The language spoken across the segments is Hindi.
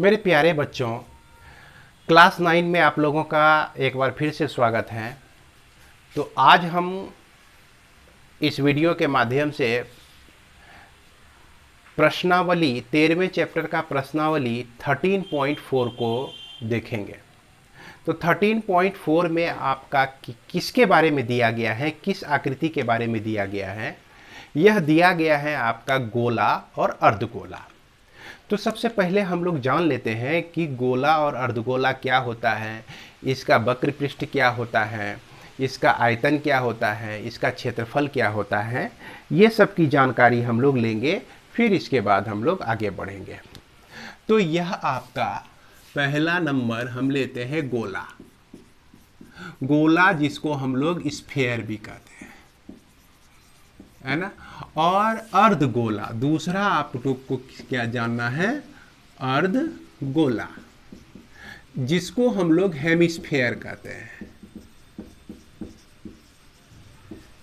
मेरे प्यारे बच्चों, क्लास 9 में आप लोगों का एक बार फिर से स्वागत है। तो आज हम इस वीडियो के माध्यम से प्रश्नावली 13वें चैप्टर का प्रश्नावली 13.4 को देखेंगे। तो 13.4 में आपका किसके बारे में दिया गया है, किस आकृति के बारे में दिया गया है? यह दिया गया है आपका गोला और अर्धगोला। तो सबसे पहले हम लोग जान लेते हैं कि गोला और अर्धगोला क्या होता है, इसका वक्र पृष्ठ क्या होता है, इसका आयतन क्या होता है, इसका क्षेत्रफल क्या होता है। ये सब की जानकारी हम लोग लेंगे, फिर इसके बाद हम लोग आगे बढ़ेंगे। तो यह आपका पहला नंबर हम लेते हैं गोला। गोला जिसको हम लोग स्फेयर भी कहते हैं, है ना। और अर्धगोला दूसरा आप लोग को क्या जानना है, अर्धगोला जिसको हम लोग हेमिस्फेयर कहते हैं,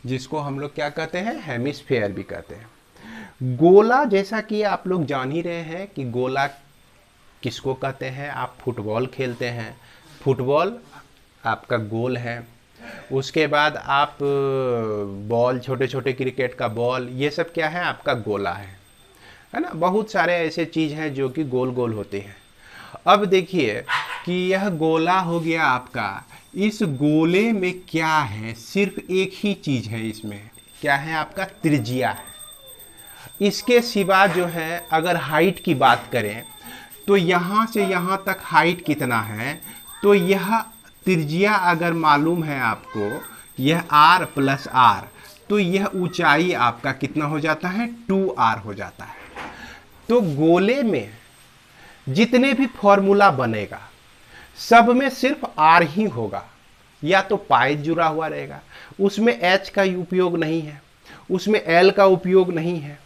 जिसको हम लोग क्या कहते हैं, हेमिस्फेयर भी कहते हैं। गोला जैसा कि आप लोग जान ही रहे हैं कि गोला किसको कहते हैं। आप फुटबॉल खेलते हैं, फुटबॉल आपका गोल है। उसके बाद आप बॉल, छोटे छोटे क्रिकेट का बॉल, ये सब क्या है, आपका गोला है ना। बहुत सारे ऐसे चीज़ हैं जो कि गोल गोल होते हैं। अब देखिए कि यह गोला हो गया आपका। इस गोले में क्या है, सिर्फ एक ही चीज़ है इसमें, क्या है, आपका त्रिज्या है। इसके सिवा जो है, अगर हाइट की बात करें तो यहाँ से यहाँ तक हाइट कितना है, तो यह त्रिज्या अगर मालूम है आपको, यह r प्लस r, तो यह ऊंचाई आपका कितना हो जाता है, 2r हो जाता है। तो गोले में जितने भी फॉर्मूला बनेगा सब में सिर्फ r ही होगा, या तो पाई जुड़ा हुआ रहेगा, उसमें h का उपयोग नहीं है, उसमें l का उपयोग नहीं है।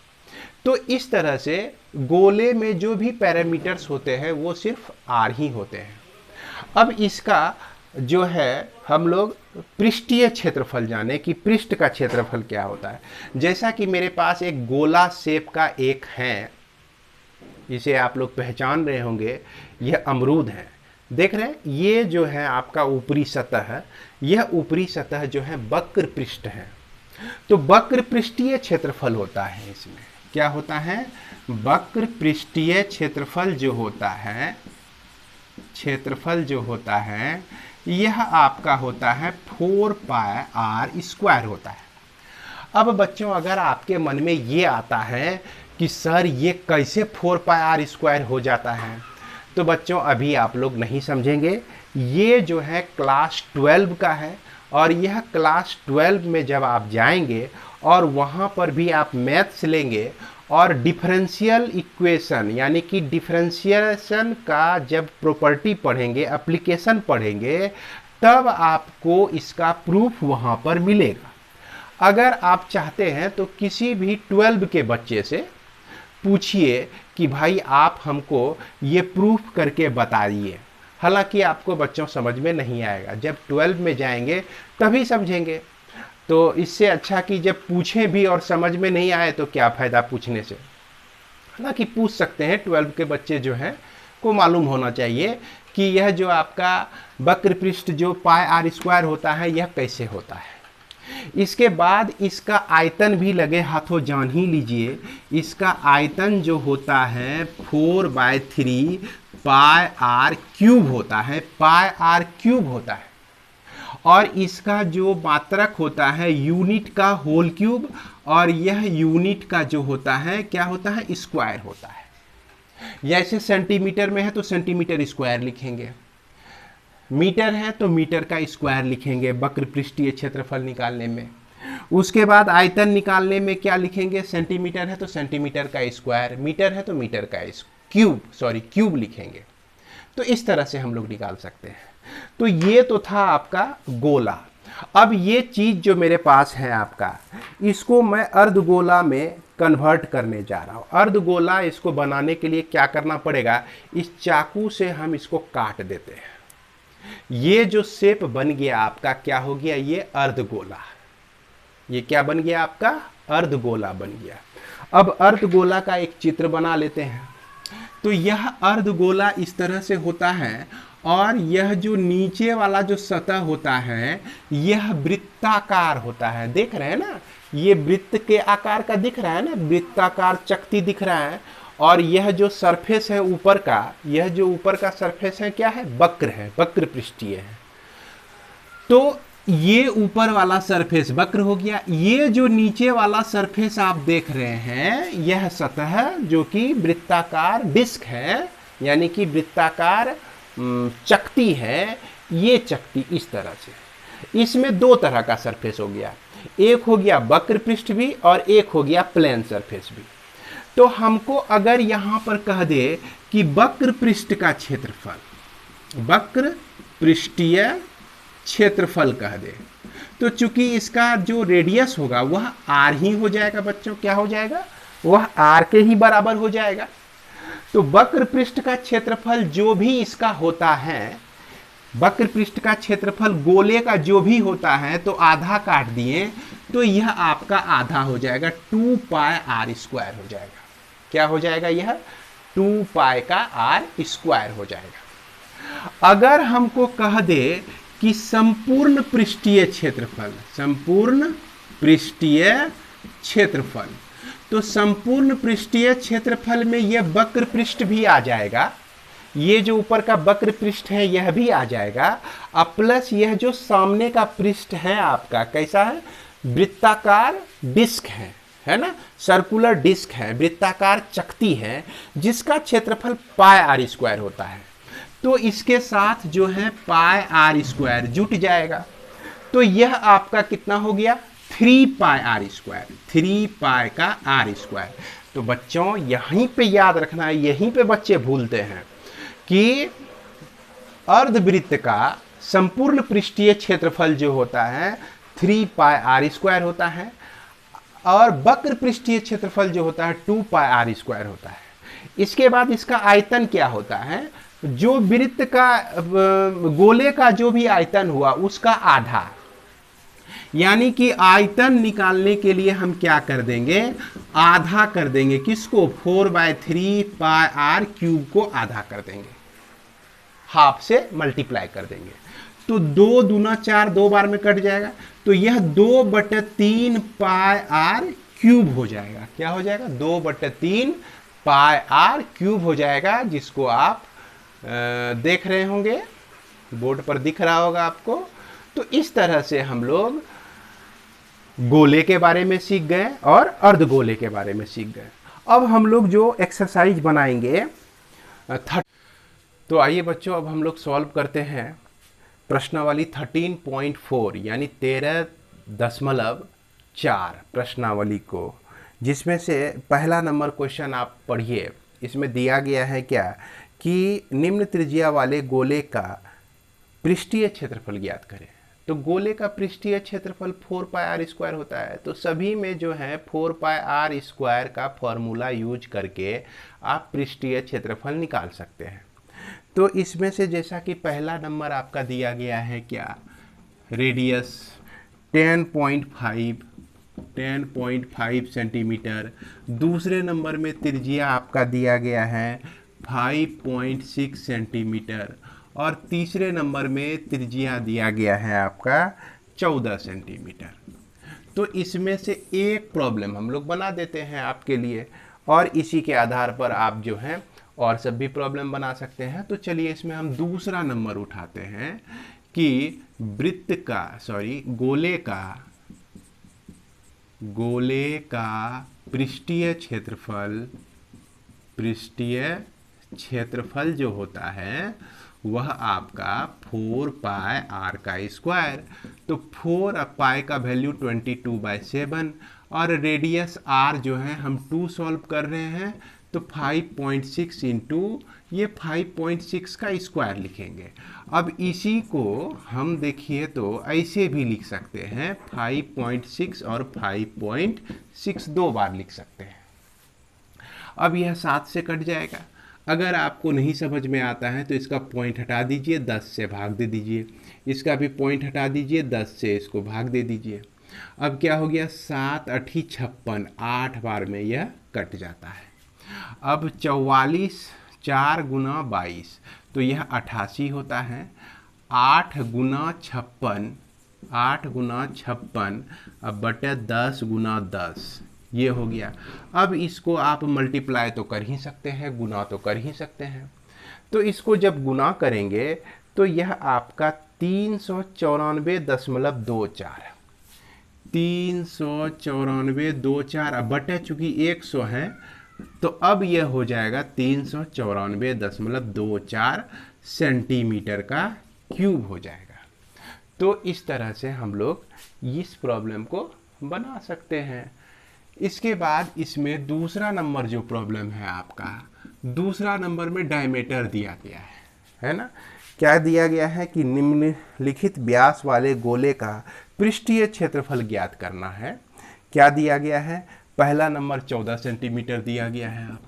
तो इस तरह से गोले में जो भी पैरामीटर्स होते हैं वो सिर्फ r ही होते हैं। अब इसका जो है हम लोग पृष्ठीय क्षेत्रफल जाने कि पृष्ठ का क्षेत्रफल क्या होता है। जैसा कि मेरे पास एक गोला शेप का एक है, इसे आप लोग पहचान रहे होंगे, यह अमरूद है, देख रहे हैं। ये जो है आपका ऊपरी सतह, यह ऊपरी सतह जो है वक्र पृष्ठ है। तो वक्र पृष्ठीय क्षेत्रफल होता है, इसमें क्या होता है, वक्र पृष्ठीय क्षेत्रफल जो होता है, क्षेत्रफल जो होता है यह आपका होता है 4πr² होता है। अब बच्चों, अगर आपके मन में ये आता है कि सर ये कैसे 4πr² हो जाता है, तो बच्चों अभी आप लोग नहीं समझेंगे। ये जो है क्लास 12 का है, और यह क्लास 12 में जब आप जाएंगे और वहाँ पर भी आप मैथ्स लेंगे और डिफरेंशियल इक्वेशन यानी कि डिफरेंशिएशन का जब प्रॉपर्टी पढ़ेंगे, एप्लीकेशन पढ़ेंगे, तब आपको इसका प्रूफ वहाँ पर मिलेगा। अगर आप चाहते हैं तो किसी भी 12 के बच्चे से पूछिए कि भाई आप हमको ये प्रूफ करके बताइए। हालांकि आपको बच्चों समझ में नहीं आएगा, जब 12 में जाएंगे तभी समझेंगे। तो इससे अच्छा कि जब पूछें भी और समझ में नहीं आए तो क्या फ़ायदा पूछने से। हालांकि पूछ सकते हैं, 12 के बच्चे जो हैं को मालूम होना चाहिए कि यह जो आपका वक्र पृष्ठ जो πr² होता है यह कैसे होता है। इसके बाद इसका आयतन भी लगे हाथों जान ही लीजिए। इसका आयतन जो होता है 4/3 πr³ होता है, πr³ होता है। और इसका जो मात्रक होता है यूनिट का होल क्यूब, और यह यूनिट का जो होता है क्या होता है, स्क्वायर होता है। जैसे सेंटीमीटर में है तो सेंटीमीटर स्क्वायर लिखेंगे, मीटर है तो मीटर का स्क्वायर लिखेंगे वक्र पृष्ठीय क्षेत्रफल निकालने में। उसके बाद आयतन निकालने में क्या लिखेंगे, सेंटीमीटर है तो सेंटीमीटर का स्क्वायर, मीटर है तो मीटर का क्यूब लिखेंगे। तो इस तरह से हम लोग निकाल सकते हैं। तो ये तो था आपका गोला। अब ये चीज़ जो मेरे पास है आपका, इसको मैं अर्धगोला में कन्वर्ट करने जा रहा हूँ। अर्धगोला इसको बनाने के लिए क्या करना पड़ेगा, इस चाकू से हम इसको काट देते हैं। ये जो शेप बन गया आपका क्या हो गया, ये अर्धगोला। ये क्या बन गया आपका, अर्धगोला बन गया। अब अर्धगोला का एक चित्र बना लेते हैं। तो यह अर्धगोला इस तरह से होता है, और यह जो नीचे वाला जो सतह होता है यह वृत्ताकार होता है। देख रहे हैं ना, ये वृत्त के आकार का दिख रहा है ना, वृत्ताकार चकती दिख रहा है। और यह जो सरफेस है ऊपर का, यह जो ऊपर का सरफेस है क्या है, वक्र है, वक्र पृष्ठीय है। तो ये ऊपर वाला सरफेस वक्र हो गया। ये जो नीचे वाला सरफेस आप देख रहे हैं, यह सतह जो कि वृत्ताकार डिस्क है, यानी कि वृत्ताकार चकती है। ये चकती इस तरह से, इसमें दो तरह का सरफेस हो गया, एक हो गया वक्र पृष्ठ भी और एक हो गया प्लेन सरफेस भी। तो हमको अगर यहां पर कह दे कि वक्र पृष्ठ का क्षेत्रफल, वक्र पृष्ठीय क्षेत्रफल कह दे, तो चूंकि इसका जो रेडियस होगा वह r ही हो जाएगा बच्चों। क्या हो जाएगा, वह r के ही बराबर हो जाएगा। तो वक्र पृष्ठ का क्षेत्रफल जो भी इसका होता है, वक्र पृष्ठ का क्षेत्रफल गोले का जो भी होता है, तो आधा काट दिए तो यह आपका आधा हो जाएगा, 2 पाई r स्क्वायर हो जाएगा। क्या हो जाएगा, यह 2 पाई का r स्क्वायर हो जाएगा। अगर हमको कह दे कि संपूर्ण पृष्ठीय क्षेत्रफल, संपूर्ण पृष्ठीय क्षेत्रफल, तो संपूर्ण पृष्ठीय क्षेत्रफल में यह वक्र पृष्ठ भी आ जाएगा, ये जो ऊपर का वक्र पृष्ठ है यह भी आ जाएगा, अब प्लस यह जो सामने का पृष्ठ है आपका कैसा है, वृत्ताकार डिस्क है ना, सर्कुलर डिस्क है, वृत्ताकार चकती है, जिसका क्षेत्रफल पाई r स्क्वायर होता है। तो इसके साथ जो है पाई r स्क्वायर जुट जाएगा। तो यह आपका कितना हो गया, 3 पाई r स्क्वायर, 3 पाई का r स्क्वायर। तो बच्चों यहीं पे याद रखना है, यहीं पे बच्चे भूलते हैं कि अर्धवृत्त का संपूर्ण पृष्ठीय क्षेत्रफल जो होता है 3 पाई r स्क्वायर होता है, और वक्र पृष्ठीय क्षेत्रफल जो होता है 2 पाई r स्क्वायर होता है। इसके बाद इसका आयतन क्या होता है, जो वृत्त का गोले का जो भी आयतन हुआ उसका आधा, यानी कि आयतन निकालने के लिए हम क्या कर देंगे, आधा कर देंगे, किसको, 4/3 पाई r क्यूब को आधा कर देंगे, हाफ से मल्टीप्लाई कर देंगे। तो 2 दूना 4, 2 बार में कट जाएगा, तो यह 2/3 पाई r क्यूब हो जाएगा। क्या हो जाएगा, 2/3 पाई r क्यूब हो जाएगा, जिसको आप देख रहे होंगे, बोर्ड पर दिख रहा होगा आपको। तो इस तरह से हम लोग गोले के बारे में सीख गए और अर्धगोले के बारे में सीख गए। अब हम लोग जो एक्सरसाइज बनाएंगे तो आइए बच्चों, अब हम लोग सॉल्व करते हैं प्रश्नावली 13.4 यानी 13.4 प्रश्नावली को, जिसमें से पहला नंबर क्वेश्चन आप पढ़िए। इसमें दिया गया है क्या कि निम्न त्रिज्या वाले गोले का पृष्ठीय क्षेत्रफल ज्ञात करें। तो गोले का पृष्ठीय क्षेत्रफल 4 पाई r स्क्वायर होता है। तो सभी में जो है 4 पाई r स्क्वायर का फॉर्मूला यूज करके आप पृष्ठीय क्षेत्रफल निकाल सकते हैं। तो इसमें से जैसा कि पहला नंबर आपका दिया गया है क्या, रेडियस 10.5 सेंटीमीटर, दूसरे नंबर में त्रिज्या आपका दिया गया है 5.6 सेंटीमीटर, और तीसरे नंबर में त्रिज्या दिया गया है आपका 14 सेंटीमीटर। तो इसमें से एक प्रॉब्लम हम लोग बना देते हैं आपके लिए, और इसी के आधार पर आप जो है और सब भी प्रॉब्लम बना सकते हैं। तो चलिए इसमें हम दूसरा नंबर उठाते हैं कि वृत्त का गोले का पृष्ठीय क्षेत्रफल जो होता है वह आपका 4 पाई r का स्क्वायर। तो 4 पाई का वैल्यू 22/7, और रेडियस r जो है हम 2 सॉल्व कर रहे हैं, तो 5.6 इंटू ये 5.6 का स्क्वायर लिखेंगे। अब इसी को हम देखिए तो ऐसे भी लिख सकते हैं, 5.6 और 5.6 दो बार लिख सकते हैं। अब यह 7 से कट जाएगा। अगर आपको नहीं समझ में आता है तो इसका पॉइंट हटा दीजिए, 10 से भाग दे दीजिए, इसका भी पॉइंट हटा दीजिए, 10 से इसको भाग दे दीजिए। अब क्या हो गया, 7 8 56, 8 बार में यह कट जाता है। अब 44 4 गुना 22, तो यह 88 होता है। 8 गुना 56, 8 गुना 56 अब बटे 10 गुना 10, ये हो गया। अब इसको आप मल्टीप्लाई तो कर ही सकते हैं, गुना तो कर ही सकते हैं। तो इसको जब गुना करेंगे तो यह आपका 394.24, 394.24 अब बटे चूंकि 100 है तो अब यह हो जाएगा 394.24 सेंटीमीटर का क्यूब हो जाएगा। तो इस तरह से हम लोग इस प्रॉब्लम को बना सकते हैं। इसके बाद इसमें दूसरा नंबर जो प्रॉब्लम है आपका, दूसरा नंबर में डायमीटर दिया गया है ना। क्या दिया गया है कि निम्नलिखित व्यास वाले गोले का पृष्ठीय क्षेत्रफल ज्ञात करना है। क्या दिया गया है? पहला नंबर 14 सेंटीमीटर दिया गया है आप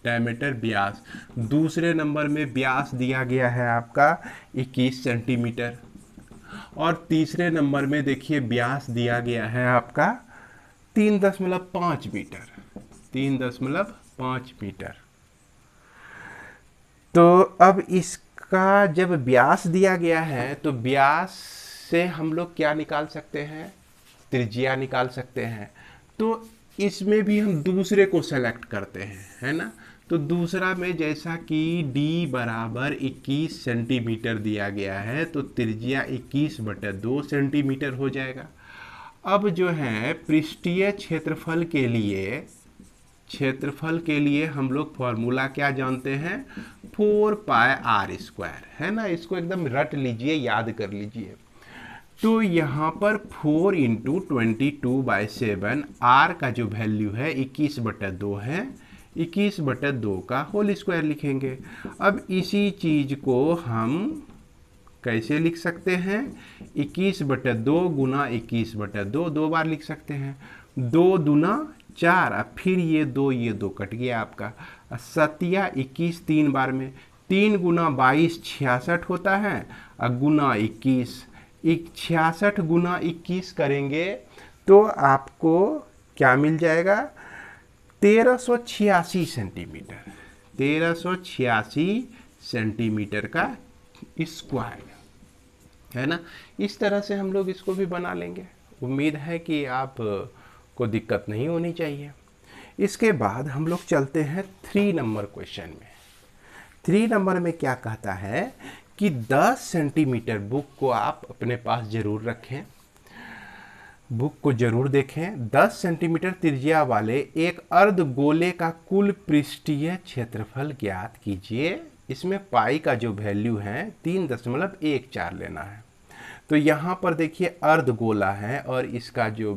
डायमीटर व्यास। दूसरे नंबर में व्यास दिया गया है आपका 21 सेंटीमीटर। और तीसरे नंबर में देखिए व्यास दिया गया है आपका 3.5 मीटर, 3.5 मीटर। तो अब इसका जब व्यास दिया गया है तो व्यास से हम लोग क्या निकाल सकते हैं? त्रिज्या निकाल सकते हैं। तो इसमें भी हम दूसरे को सेलेक्ट करते हैं, है ना। तो दूसरा में जैसा कि d बराबर 21 सेंटीमीटर दिया गया है तो त्रिज्या 21/2 सेंटीमीटर हो जाएगा। अब जो है पृष्ठीय क्षेत्रफल के लिए हम लोग फॉर्मूला क्या जानते हैं? 4πr², है ना। इसको एकदम रट लीजिए, याद कर लीजिए। तो यहाँ पर 4 × 22/7, r का जो वैल्यू है 21/2 है, 21/2 का होल स्क्वायर लिखेंगे। अब इसी चीज को हम कैसे लिख सकते हैं? 21/2 गुना 21/2, 2 बार लिख सकते हैं। 2 दूना 4, अब फिर ये 2 कट गया आपका। 7 या 21 3 बार में, 3 गुना 22 66 होता है, और गुना 21, 66 गुना 21 करेंगे तो आपको क्या मिल जाएगा? 1386 सेंटीमीटर, 1386 सेंटीमीटर का स्क्वायर, है ना। इस तरह से हम लोग इसको भी बना लेंगे। उम्मीद है कि आप को दिक्कत नहीं होनी चाहिए। इसके बाद हम लोग चलते हैं 3 नंबर क्वेश्चन में। 3 नंबर में क्या कहता है कि 10 सेंटीमीटर, बुक को आप अपने पास जरूर रखें, बुक को जरूर देखें। 10 सेंटीमीटर त्रिज्या वाले एक अर्धगोले का कुल पृष्ठीय क्षेत्रफल ज्ञात कीजिए। इसमें पाई का जो वैल्यू है 3.14 लेना है। तो यहाँ पर देखिए अर्धगोला है और इसका जो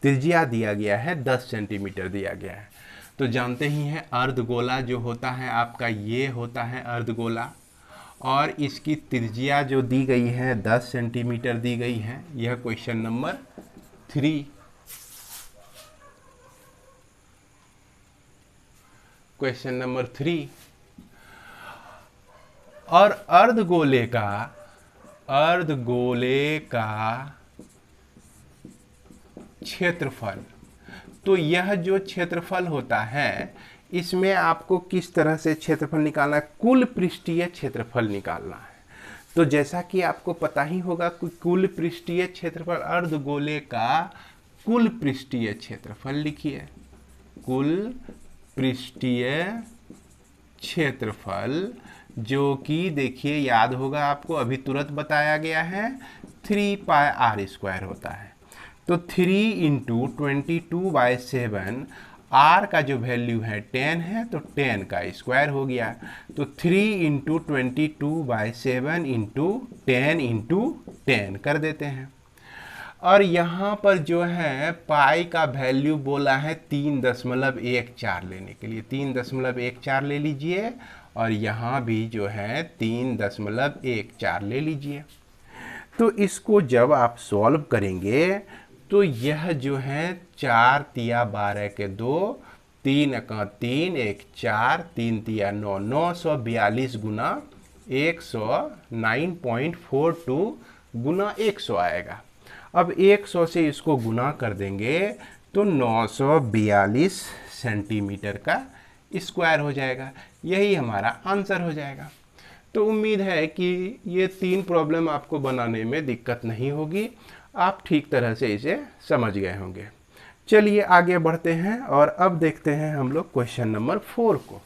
त्रिज्या दिया गया है 10 सेंटीमीटर दिया गया है। तो जानते ही हैं अर्धगोला जो होता है आपका, ये होता है अर्धगोला, और इसकी त्रिज्या जो दी गई है 10 सेंटीमीटर दी गई है। यह क्वेश्चन नंबर 3। Question number 3। और अर्धगोले का क्षेत्रफल, तो यह जो क्षेत्रफल होता है इसमें आपको किस तरह से क्षेत्रफल निकालना है? कुल पृष्ठीय क्षेत्रफल निकालना है। तो जैसा कि आपको पता ही होगा कि कुल पृष्ठीय क्षेत्रफल, अर्धगोले का कुल पृष्ठीय क्षेत्रफल लिखिए। कुल पृष्ठीय क्षेत्रफल जो कि देखिए याद होगा आपको, अभी तुरंत बताया गया है, 3πr² होता है। तो 3 × 22/7, r का जो वैल्यू है 10 है तो 10 का स्क्वायर हो गया। तो 3 × 22/7 × 10 × 10 कर देते हैं। और यहाँ पर जो है पाई का वैल्यू बोला है 3.14 लेने के लिए, 3.14 ले लीजिए। और यहाँ भी जो है 3.14 ले लीजिए। तो इसको जब आप सॉल्व करेंगे तो यह जो है 4 तिया 12 के 2, 3 का 3, 1 4, 3 तिया 9, 942 गुना 109.42 गुना 100 आएगा। अब 100 से इसको गुना कर देंगे तो 942 सेंटीमीटर का स्क्वायर हो जाएगा। यही हमारा आंसर हो जाएगा। तो उम्मीद है कि ये 3 प्रॉब्लम आपको बनाने में दिक्कत नहीं होगी, आप ठीक तरह से इसे समझ गए होंगे। चलिए आगे बढ़ते हैं और अब देखते हैं हम लोग क्वेश्चन नंबर 4 को।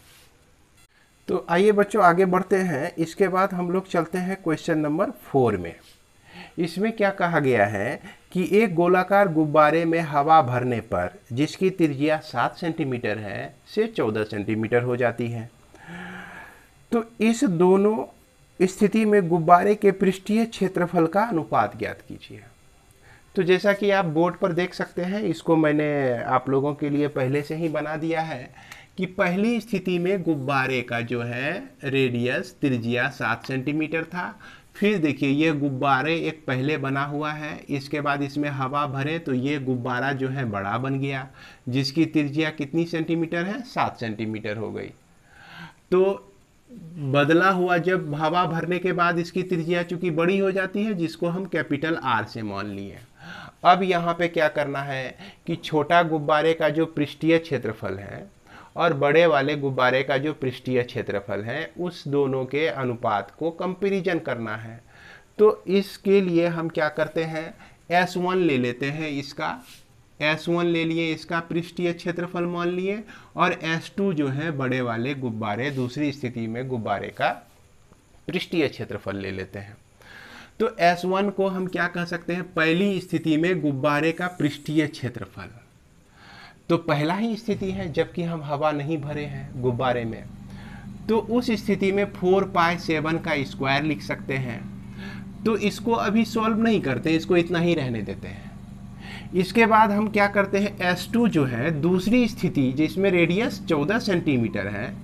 तो आइए बच्चों आगे बढ़ते हैं। इसके बाद हम लोग चलते हैं क्वेश्चन नंबर 4 में। इसमें क्या कहा गया है कि एक गोलाकार गुब्बारे में हवा भरने पर जिसकी त्रिज्या 7 सेंटीमीटर है से 14 सेंटीमीटर हो जाती है, तो इस दोनों स्थिति में गुब्बारे के पृष्ठीय क्षेत्रफल का अनुपात ज्ञात कीजिए। तो जैसा कि आप बोर्ड पर देख सकते हैं, इसको मैंने आप लोगों के लिए पहले से ही बना दिया है कि पहली स्थिति में गुब्बारे का जो है रेडियस त्रिज्या 7 सेंटीमीटर था। फिर देखिए ये गुब्बारे एक पहले बना हुआ है, इसके बाद इसमें हवा भरे तो ये गुब्बारा जो है बड़ा बन गया, जिसकी त्रिज्या कितनी सेंटीमीटर है, 7 सेंटीमीटर हो गई। तो बदला हुआ जब हवा भरने के बाद इसकी त्रिज्या चूंकि बड़ी हो जाती है, जिसको हम कैपिटल आर से मान लिए। अब यहाँ पे क्या करना है कि छोटा गुब्बारे का जो पृष्ठीय क्षेत्रफल है और बड़े वाले गुब्बारे का जो पृष्ठीय क्षेत्रफल है, उस दोनों के अनुपात को कंपैरिजन करना है। तो इसके लिए हम क्या करते हैं, S1 ले लेते हैं, इसका S1 ले लिए, इसका पृष्ठीय क्षेत्रफल मान लिए, और S2 जो है बड़े वाले गुब्बारे दूसरी स्थिति में गुब्बारे का पृष्ठीय क्षेत्रफल ले लेते हैं। तो S1 को हम क्या कह सकते हैं, पहली स्थिति में गुब्बारे का पृष्ठीय क्षेत्रफल। तो पहला ही स्थिति है जबकि हम हवा नहीं भरे हैं गुब्बारे में, तो उस स्थिति में 4π7 का स्क्वायर लिख सकते हैं। तो इसको अभी सॉल्व नहीं करते, इसको इतना ही रहने देते हैं। इसके बाद हम क्या करते हैं, S2 जो है दूसरी स्थिति जिसमें रेडियस 14 सेंटीमीटर है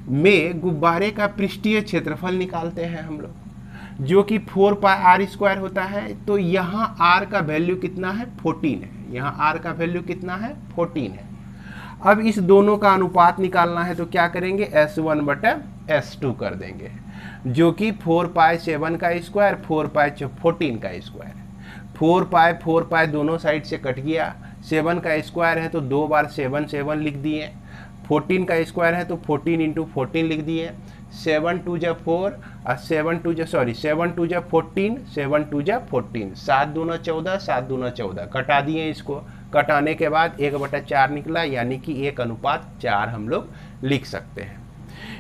में गुब्बारे का पृष्ठीय क्षेत्रफल निकालते हैं हम लोग, जो कि 4πr² होता है। तो यहाँ r का वैल्यू कितना है, 14 है। यहाँ r का वैल्यू कितना है, 14 है। अब इस दोनों का अनुपात निकालना है, तो क्या करेंगे, S1/S2 कर देंगे, जो कि 4π7 का स्क्वायर 4π14 का स्क्वायर। 4π दोनों साइड से कट गया, 7 का स्क्वायर है तो 2 बार 7 7 लिख दिए, 14 का स्क्वायर है तो 14 × 14 लिख दिए, 7 2 जा 4 और 7 2 जा 14, 7 2 जा 14, 7 दूना 14, 7 दूना 14, कटा दिए। इसको कटाने के बाद 1/4 निकला, यानी कि 1:4 हम लोग लिख सकते हैं।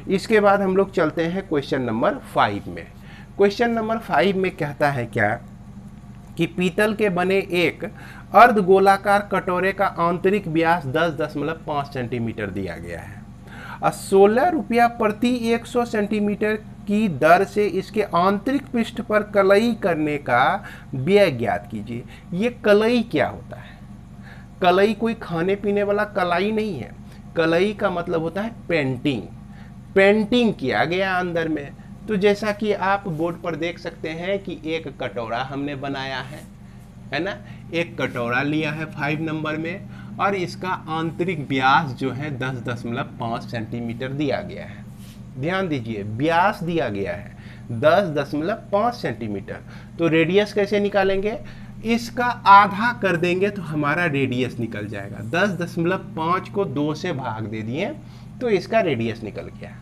इसके बाद हम लोग चलते हैं क्वेश्चन नंबर 5 में। क्वेश्चन नंबर 5 में कहता है क्या कि पीतल के बने एक अर्धगोलाकार कटोरे का आंतरिक व्यास 10.5 सेंटीमीटर दिया गया है और 16 रुपया प्रति 100 सेंटीमीटर की दर से इसके आंतरिक पृष्ठ पर कलई करने का व्यय ज्ञात कीजिए। ये कलई क्या होता है, कलई कोई खाने पीने वाला कलाई नहीं है। कलई का मतलब होता है पेंटिंग, पेंटिंग किया गया अंदर में। तो जैसा कि आप बोर्ड पर देख सकते हैं कि एक कटोरा हमने बनाया है ना, एक कटोरा लिया है 5 नंबर में, और इसका आंतरिक व्यास जो है 10.5 सेंटीमीटर दिया गया है। ध्यान दीजिए, व्यास दिया गया है 10.5 सेंटीमीटर। तो रेडियस कैसे निकालेंगे, इसका आधा कर देंगे तो हमारा रेडियस निकल जाएगा। 10.5 को 2 से भाग दे दिए तो इसका रेडियस निकल गया।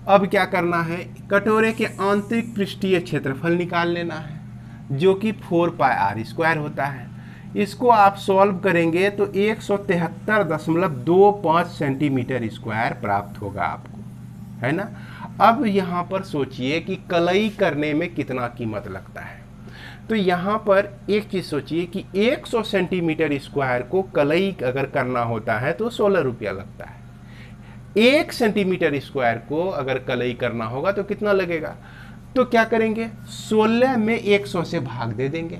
अब क्या करना है, कटोरे के आंतरिक पृष्ठीय क्षेत्रफल निकाल लेना है, जो कि 4πr² होता है। इसको आप सॉल्व करेंगे तो 173.25 सेंटीमीटर स्क्वायर प्राप्त होगा आपको, है ना। अब यहाँ पर सोचिए कि कलई करने में कितना कीमत लगता है। तो यहाँ पर एक चीज़ सोचिए कि 100 सेंटीमीटर स्क्वायर को कलई अगर करना होता है तो 16 रुपया लगता है। 1 सेंटीमीटर स्क्वायर को अगर कलई करना होगा तो कितना लगेगा। तो क्या करेंगे, 16 में 100 से भाग दे देंगे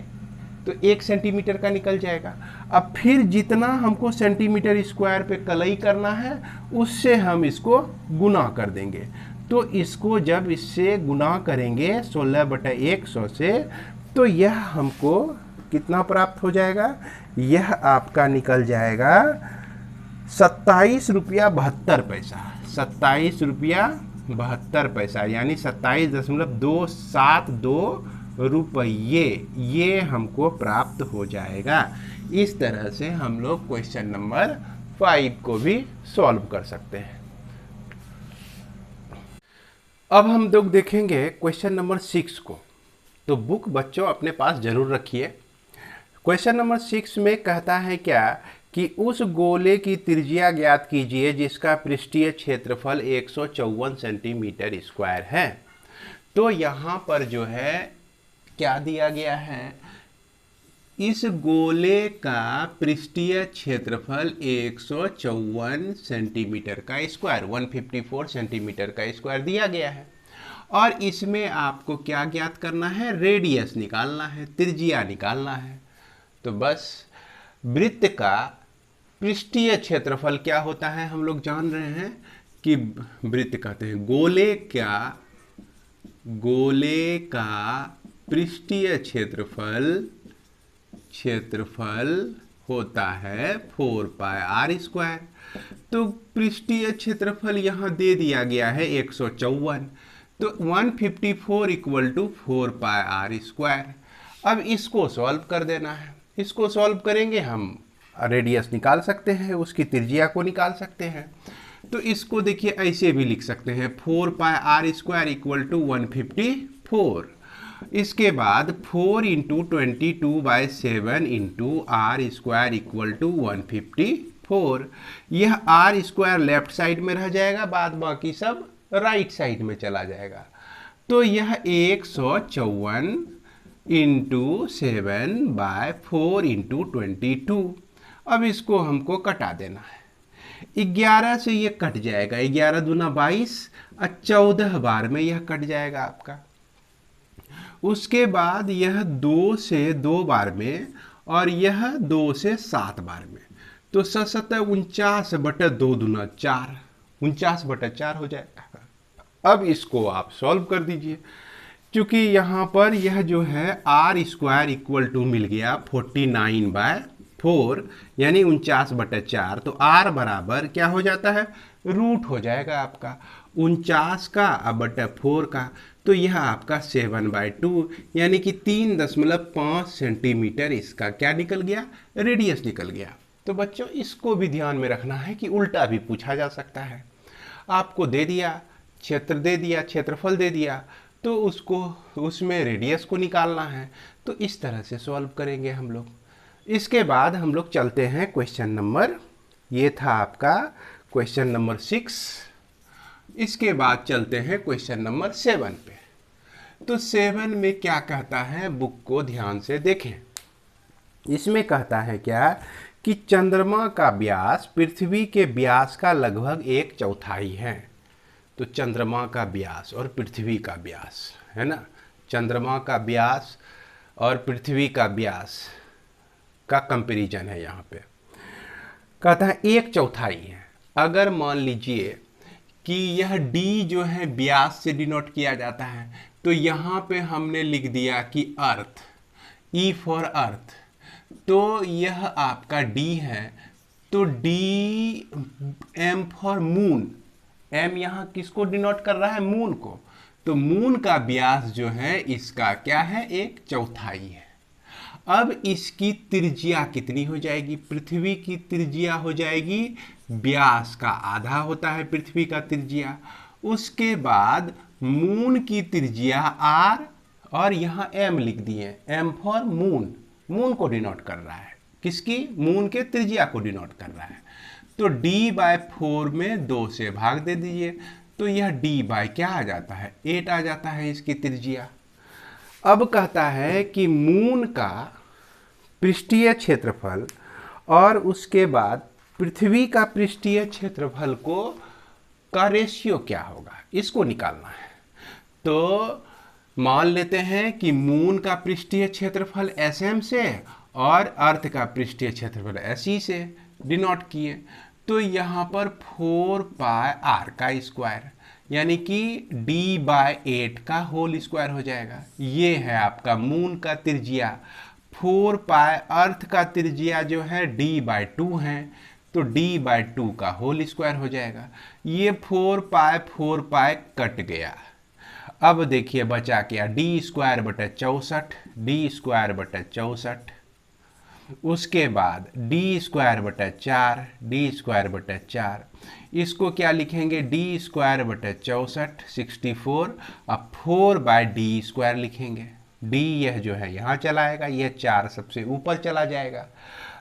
तो 1 सेंटीमीटर का निकल जाएगा। अब फिर जितना हमको सेंटीमीटर स्क्वायर पे कलई करना है उससे हम इसको गुना कर देंगे। तो इसको जब इससे गुना करेंगे 16/100 से, तो यह हमको कितना प्राप्त हो जाएगा, यह आपका निकल जाएगा 27 रुपया 72 पैसा। 27 रुपया 72 पैसा यानी 27.272 रुपये, ये हमको प्राप्त हो जाएगा। इस तरह से हम लोग क्वेश्चन नंबर 5 को भी सॉल्व कर सकते हैं। अब हम लोग देखेंगे क्वेश्चन नंबर 6 को। तो बुक बच्चों अपने पास जरूर रखिए। क्वेश्चन नंबर 6 में कहता है क्या कि उस गोले की त्रिज्या ज्ञात कीजिए जिसका पृष्ठीय क्षेत्रफल 154 सेंटीमीटर स्क्वायर है। तो यहाँ पर जो है क्या दिया गया है, इस गोले का पृष्ठीय क्षेत्रफल 154 सेंटीमीटर का स्क्वायर 154 सेंटीमीटर का स्क्वायर दिया गया है। और इसमें आपको क्या ज्ञात करना है, रेडियस निकालना है, त्रिज्या निकालना है। तो बस वृत्त का पृष्ठीय क्षेत्रफल क्या होता है हम लोग जान रहे हैं कि वृत्त कहते हैं गोले का पृष्ठीय क्षेत्रफल होता है 4 पाई आर स्क्वायर। तो पृष्ठीय क्षेत्रफल यहाँ दे दिया गया है 154, तो 154 equal to 4 pi r square. अब इसको सॉल्व कर देना है। इसको सॉल्व करेंगे हम रेडियस निकाल सकते हैं, उसकी त्रिज्या को निकाल सकते हैं। तो इसको देखिए ऐसे भी लिख सकते हैं 4 pi r square equal to 154। इसके बाद 4 into 22/7 into r square equal to 154। यह आर स्क्वायर लेफ्ट साइड में रह जाएगा, बाद बाकी सब राइट साइड में चला जाएगा। तो यह 154 इंटू 7/4 इंटू 22। अब इसको हमको कटा देना है। 11 से ये कट जाएगा, 11 दूना 22 और 14 बार में यह कट जाएगा आपका। उसके बाद यह 2 से 2 बार में और यह 2 से 7 बार में। तो 7 49 बटे 2 दूना 4, 49/4 हो जाएगा। अब इसको आप सॉल्व कर दीजिए। क्योंकि यहाँ पर यह जो है आर स्क्वायर इक्वल टू मिल गया 49/4 यानी 49/4। तो आर बराबर क्या हो जाता है, रूट हो जाएगा आपका 49 का बटे 4 का। तो यह आपका 7/2 यानी कि 3.5 सेंटीमीटर इसका क्या निकल गया, रेडियस निकल गया। तो बच्चों इसको भी ध्यान में रखना है कि उल्टा भी पूछा जा सकता है। आपको दे दिया क्षेत्र, दे दिया क्षेत्रफल, दे दिया, तो उसको उसमें रेडियस को निकालना है। तो इस तरह से सॉल्व करेंगे हम लोग। इसके बाद हम लोग चलते हैं क्वेश्चन नंबर, ये था आपका क्वेश्चन नंबर 6। इसके बाद चलते हैं क्वेश्चन नंबर 7 पे। तो 7 में क्या कहता है, बुक को ध्यान से देखें। इसमें कहता है क्या कि चंद्रमा का व्यास पृथ्वी के व्यास का लगभग 1/4 है। तो चंद्रमा का व्यास और पृथ्वी का व्यास है ना, चंद्रमा का व्यास और पृथ्वी का व्यास का कंपैरिजन है। यहाँ पे कहता है 1/4 है। अगर मान लीजिए कि यह d जो है व्यास से डिनोट किया जाता है, तो यहाँ पे हमने लिख दिया कि अर्थ, E फॉर अर्थ, तो यह आपका d है। तो d, m for moon, m यहाँ किसको डिनोट कर रहा है, मून को। तो मून का व्यास जो है इसका क्या है, 1/4 है। अब इसकी त्रिज्या कितनी हो जाएगी, पृथ्वी की त्रिज्या हो जाएगी, व्यास का आधा होता है पृथ्वी का त्रिज्या। उसके बाद मून की त्रिज्या r और यहाँ m लिख दिए, m फॉर मून, मून को डिनोट कर रहा है, किसकी, मून के त्रिज्या को डिनोट कर रहा है। तो d/4 में 2 से भाग दे दीजिए, तो यह d बाय क्या आ जाता है, 8 आ जाता है इसकी त्रिज्या। अब कहता है कि मून का पृष्ठीय क्षेत्रफल और उसके बाद पृथ्वी का पृष्ठीय क्षेत्रफल का रेशियो क्या होगा, इसको निकालना है। तो मान लेते हैं कि मून का पृष्ठीय क्षेत्रफल sm से और अर्थ का पृष्ठीय क्षेत्रफल se से डिनोट किए। तो यहाँ पर 4 पाई r का स्क्वायर यानी कि d/8 का होल स्क्वायर हो जाएगा। ये है आपका मून का त्रिज्या। 4 पाई अर्थ का त्रिज्या जो है d/2 है, तो d/2 का होल स्क्वायर हो जाएगा। ये 4 पाई कट गया। अब देखिए बचा क्या, d² बटे 64, d² बटे 64 उसके बाद डी स्क्वायर बटा 4, डी स्क्वायर बटा 4, इसको क्या लिखेंगे, डी स्क्वायर बटा 64, 64, अब 4/d स्क्वायर लिखेंगे। डी यह जो है यहाँ चला आएगा, यह 4 सबसे ऊपर चला जाएगा।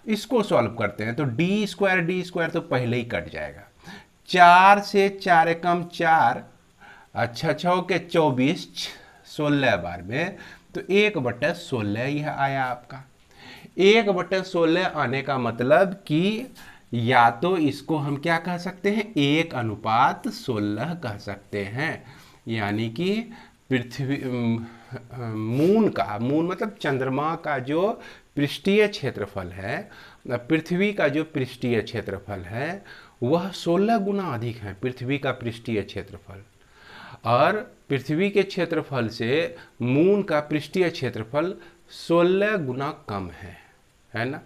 इसको सॉल्व करते हैं तो डी स्क्वायर तो पहले ही कट जाएगा। 4 से 4 कम 4, अच्छा 6 के 24, 16 बार में, तो 1/16 यह आया आपका। 1/16 आने का मतलब कि या तो इसको हम क्या कह सकते हैं, 1:16 कह सकते हैं, यानी कि पृथ्वी मून मतलब चंद्रमा का जो पृष्ठीय क्षेत्रफल है, पृथ्वी का जो पृष्ठीय क्षेत्रफल है वह 16 गुना अधिक है पृथ्वी का पृष्ठीय क्षेत्रफल, और पृथ्वी के क्षेत्रफल से मून का पृष्ठीय क्षेत्रफल 16 गुना कम है ना।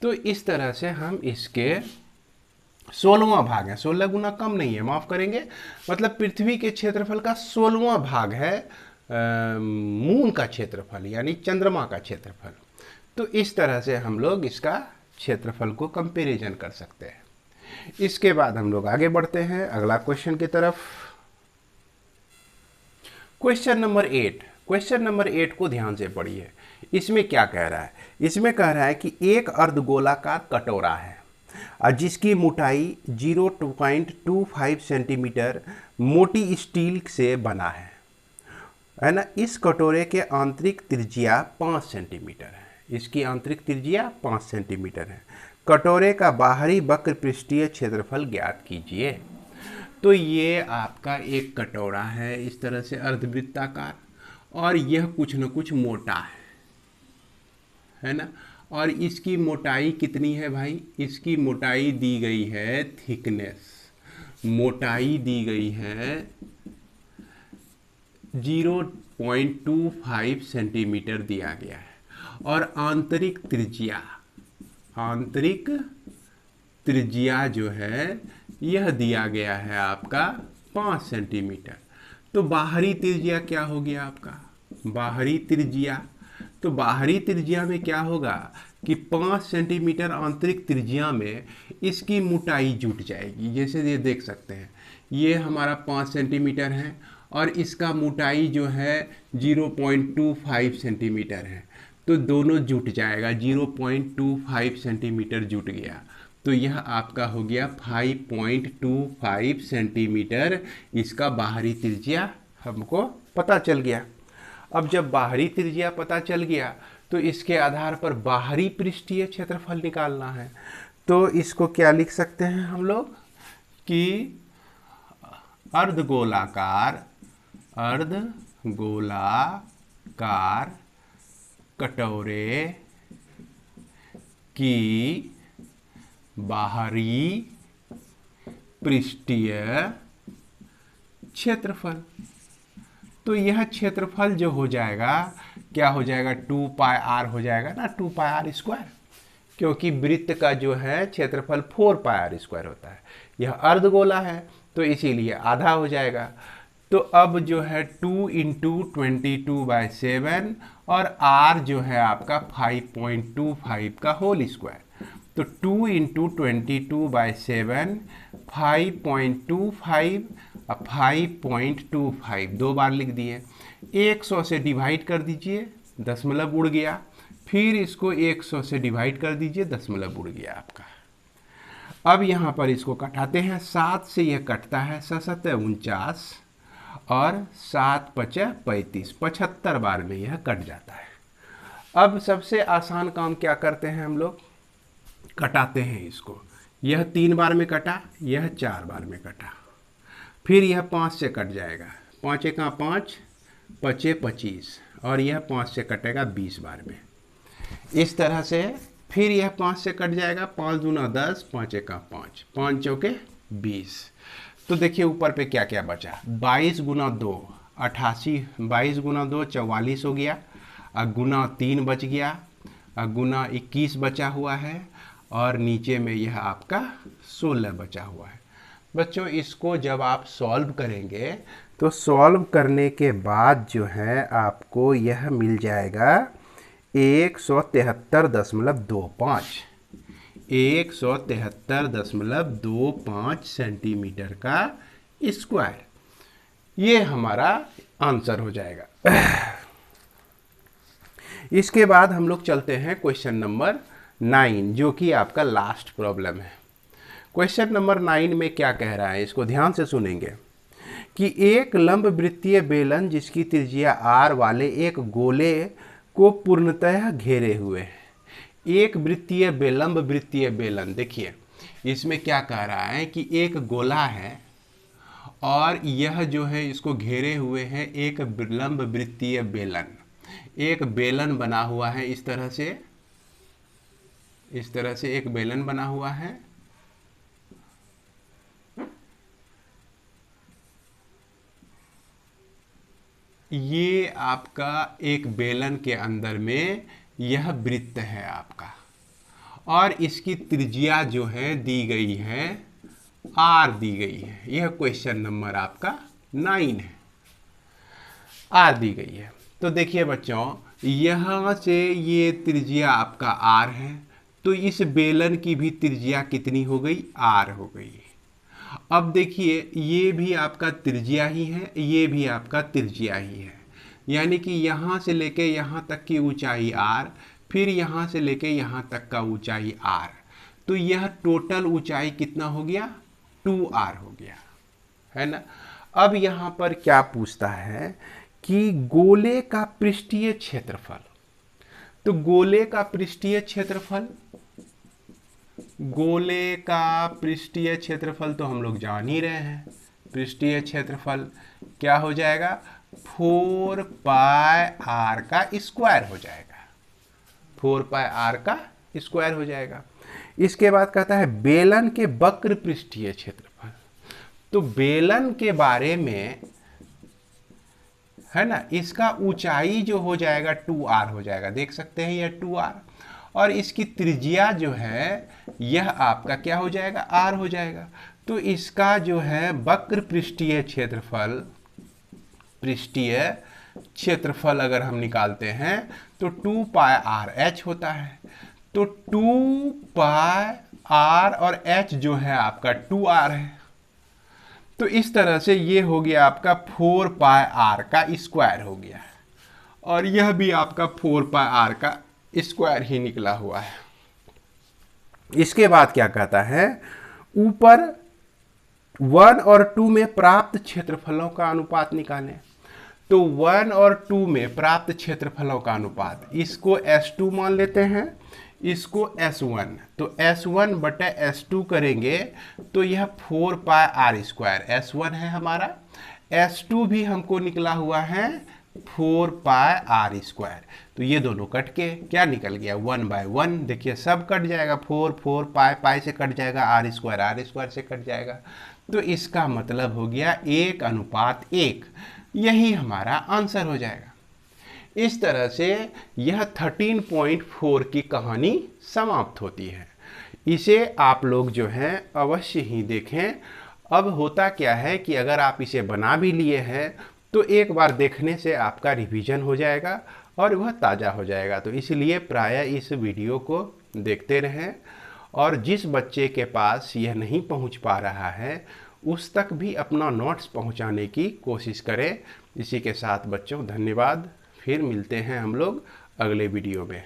तो इस तरह से हम इसके 16वां भाग है, 16 गुना कम नहीं है, माफ करेंगे, मतलब पृथ्वी के क्षेत्रफल का 16वां भाग है मून का क्षेत्रफल यानी चंद्रमा का क्षेत्रफल। तो इस तरह से हम लोग इसका क्षेत्रफल को कंपैरिजन कर सकते हैं। इसके बाद हम लोग आगे बढ़ते हैं अगला क्वेश्चन की तरफ। क्वेश्चन नंबर 8, क्वेश्चन नंबर 8 को ध्यान से पढ़िए। इसमें क्या कह रहा है, इसमें कह रहा है कि एक अर्धगोलाकार कटोरा है जिसकी मोटाई 0.25 सेंटीमीटर मोटी स्टील से बना है ना। इस कटोरे के आंतरिक त्रिज्या 5 सेंटीमीटर है, इसकी आंतरिक त्रिज्या 5 सेंटीमीटर है। कटोरे का बाहरी वक्र पृष्ठीय क्षेत्रफल ज्ञात कीजिए। तो ये आपका एक कटोरा है इस तरह से अर्धवृत्ताकार, और यह कुछ न कुछ मोटा है ना। और इसकी मोटाई कितनी है भाई, इसकी मोटाई दी गई है, थिकनेस मोटाई दी गई है 0.25 सेंटीमीटर दिया गया है, और आंतरिक त्रिज्या जो है यह दिया गया है आपका 5 सेंटीमीटर। तो बाहरी त्रिज्या क्या हो गया आपका, बाहरी त्रिज्या, तो बाहरी त्रिज्या में क्या होगा कि 5 सेंटीमीटर आंतरिक त्रिज्या में इसकी मोटाई जुट जाएगी। जैसे ये देख सकते हैं, ये हमारा 5 सेंटीमीटर है और इसका मोटाई जो है 0.25 सेंटीमीटर है, तो दोनों जुट जाएगा, 0.25 सेंटीमीटर जुट गया, तो यह आपका हो गया 5.25 सेंटीमीटर इसका बाहरी त्रिज्या हमको पता चल गया। अब जब बाहरी त्रिज्या पता चल गया तो इसके आधार पर बाहरी पृष्ठीय क्षेत्रफल निकालना है। तो इसको क्या लिख सकते हैं हम लोग कि अर्धगोलाकार कटोरे की बाहरी पृष्ठीय क्षेत्रफल। तो यह क्षेत्रफल जो हो जाएगा क्या हो जाएगा, 2πr हो जाएगा ना, 2πr स्क्वायर, क्योंकि वृत्त का जो है क्षेत्रफल 4πr स्क्वायर होता है। यह अर्धगोला है तो इसीलिए आधा हो जाएगा। तो अब जो है 2 × 22/7 और r जो है आपका 5.25 का होल स्क्वायर, तो 2 × 22/7 5.25 अब 5.25 दो बार लिख दिए। 100 से डिवाइड कर दीजिए, दशमलव उड़ गया, फिर इसको 100 से डिवाइड कर दीजिए, दशमलव उड़ गया आपका। अब यहाँ पर इसको कटाते हैं, 7 से यह कटता है, 7 × 49 और 7 × 5 = 35, 75 बार में यह कट जाता है। अब सबसे आसान काम क्या करते हैं हम लोग, कटाते हैं इसको। यह 3 बार में कटा, यह 4 बार में कटा, फिर यह 5 से कट जाएगा, 5 × 5 = 25 और यह 5 से कटेगा 20 बार में। इस तरह से फिर यह 5 से कट जाएगा, 5 × 10 5 × 5 5 × 20। तो देखिए ऊपर पे क्या क्या बचा, 22 × 2 88, 22 × 2 44 हो गया, गुना 3 बच गया, गुना 21 बचा हुआ है, और नीचे में यह आपका 16 बचा हुआ है। बच्चों इसको जब आप सॉल्व करेंगे तो सॉल्व करने के बाद जो है आपको यह मिल जाएगा 173.25 173.25 सेंटीमीटर का स्क्वायर, ये हमारा आंसर हो जाएगा। इसके बाद हम लोग चलते हैं क्वेश्चन नंबर 9, जो कि आपका लास्ट प्रॉब्लम है। क्वेश्चन नंबर 9 में क्या कह रहा है, इसको ध्यान से सुनेंगे कि एक लंब वृत्तीय बेलन जिसकी त्रिज्या r वाले एक गोले को पूर्णतः घेरे हुए है। एक लंब वृत्तीय बेलन, देखिए इसमें क्या कह रहा है कि एक गोला है और यह जो है इसको घेरे हुए है एक लंब वृत्तीय बेलन। एक बेलन बना हुआ है, इस तरह से एक बेलन बना हुआ है। ये आपका एक बेलन के अंदर में यह वृत्त है आपका, और इसकी त्रिज्या जो है दी गई है r दी गई है। यह क्वेश्चन नंबर आपका 9 है, r दी गई है। तो देखिए बच्चों, यहाँ से ये त्रिज्या आपका r है, तो इस बेलन की भी त्रिज्या कितनी हो गई, r हो गई। अब देखिए ये भी आपका त्रिज्या ही है, ये भी आपका त्रिज्या ही है, यानी कि यहाँ से लेके यहाँ तक की ऊंचाई r, फिर यहाँ से लेके यहाँ तक का ऊंचाई r, तो यह टोटल ऊंचाई कितना हो गया, 2r हो गया, है ना। अब यहाँ पर क्या पूछता है कि गोले का पृष्ठीय क्षेत्रफल। तो गोले का पृष्ठीय क्षेत्रफल तो हम लोग जान ही रहे हैं। पृष्ठीय क्षेत्रफल क्या हो जाएगा, 4 पाई r का स्क्वायर हो जाएगा, 4 पाई r का स्क्वायर हो जाएगा। इसके बाद कहता है बेलन के वक्र पृष्ठीय क्षेत्रफल। तो बेलन के बारे में है ना, इसका ऊंचाई जो हो जाएगा 2r हो जाएगा, देख सकते हैं यह 2r, और इसकी त्रिज्या जो है यह आपका क्या हो जाएगा, r हो जाएगा। तो इसका जो है वक्र पृष्ठीय क्षेत्रफल अगर हम निकालते हैं तो 2 पाई r h होता है। तो 2 पाई r और h जो है आपका 2r है। तो इस तरह से ये हो गया आपका 4 पाई r का स्क्वायर हो गया है, और यह भी आपका 4 पाई r का स्क्वायर ही निकला हुआ है। इसके बाद क्या कहता है, ऊपर 1 और 2 में प्राप्त क्षेत्रफलों का अनुपात निकालें। तो 1 और 2 में प्राप्त क्षेत्रफलों का अनुपात, इसको S2 मान लेते हैं, इसको S1। तो S1 बटा S2 करेंगे तो यह 4 पाई r स्क्वायर S1 है हमारा। S2 भी हमको निकला हुआ है 4 पाई r स्क्वायर। तो ये दोनों कट के क्या निकल गया, 1/1। देखिए सब कट जाएगा, 4 पाई से कट जाएगा, r स्क्वायर से कट जाएगा। तो इसका मतलब हो गया 1:1। यही हमारा आंसर हो जाएगा। इस तरह से यह 13.4 की कहानी समाप्त होती है। इसे आप लोग जो हैं अवश्य ही देखें। अब होता क्या है कि अगर आप इसे बना भी लिए हैं तो एक बार देखने से आपका रिवीजन हो जाएगा और वह ताज़ा हो जाएगा। तो इसलिए प्रायः इस वीडियो को देखते रहें, और जिस बच्चे के पास यह नहीं पहुंच पा रहा है उस तक भी अपना नोट्स पहुंचाने की कोशिश करें। इसी के साथ बच्चों धन्यवाद। फिर मिलते हैं हम लोग अगले वीडियो में।